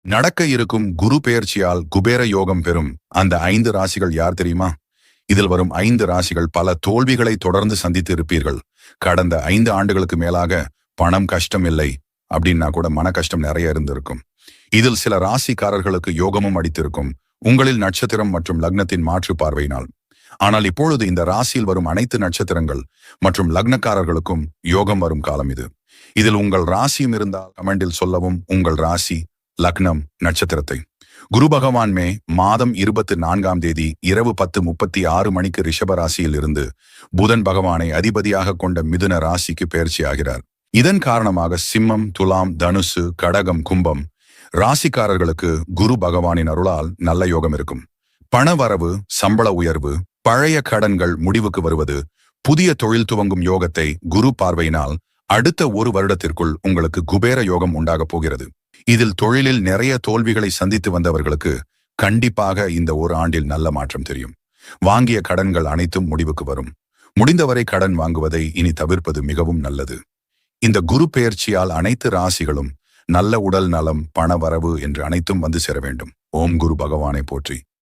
நடக்க இருக்கும் குரு பெயர்ச்சியால் குபேர யோகம் பெறும் அந்த 5 ராசிகள் யார் தெரியுமா? இதில் வரும் 5 ராசிகள் பல தோல்விகளை தொடர்ந்து சந்தித்து இருப்பீர்கள். கடந்த 5 ஆண்டுகளுக்கு மேலாக பணம் கஷ்டம் இல்லை அப்படின்னா கூட மன கஷ்டம் நிறைய இருந்திருக்கும். இதில் சில ராசிக்காரர்களுக்கு யோகமும் அடித்திருக்கும், உங்களில் நட்சத்திரம் மற்றும் லக்னத்தின் மாற்று பார்வையினால். ஆனால் இப்பொழுது இந்த ராசியில் வரும் அனைத்து நட்சத்திரங்கள் மற்றும் லக்னக்காரர்களுக்கும் யோகம் வரும் காலம் இது. இதில் உங்கள் ராசியும் இருந்தால் கமெண்டில் சொல்லவும் உங்கள் ராசி, லக்னம், நட்சத்திரத்தை. குரு பகவான் மே மாதம் 24ஆம் தேதி இரவு 10:36 மணிக்கு ரிஷப ராசியில் இருந்து புதன் பகவானை அதிபதியாக கொண்ட மிதுன ராசிக்கு பெயர்ச்சி ஆகிறார். இதன் காரணமாக சிம்மம், துலாம், தனுசு, கடகம், கும்பம் ராசிக்காரர்களுக்கு குரு பகவானின் அருளால் நல்ல யோகம் இருக்கும். பணவரவு, சம்பள உயர்வு, பழைய கடன்கள் முடிவுக்கு வருவது, புதிய தொழில் துவங்கும் யோகத்தை குரு பார்வையினால் அடுத்த 1 வருடத்திற்குள் உங்களுக்கு குபேர யோகம் உண்டாகப் போகிறது. இதில் தொழிலில் நிறைய தோல்விகளை சந்தித்து வந்தவர்களுக்கு கண்டிப்பாக இந்த 1 ஆண்டில் நல்ல மாற்றம் தெரியும். வாங்கிய கடன்கள் அனைத்தும் முடிவுக்கு வரும். முடிந்தவரை கடன் வாங்குவதை இனி தவிர்ப்பது மிகவும் நல்லது. இந்த குரு பெயர்ச்சியால் அனைத்து ராசிகளும் நல்ல உடல் நலம், பண வரவு என்று அனைத்தும் வந்து சேர வேண்டும். ஓம் குரு பகவானை போற்றி.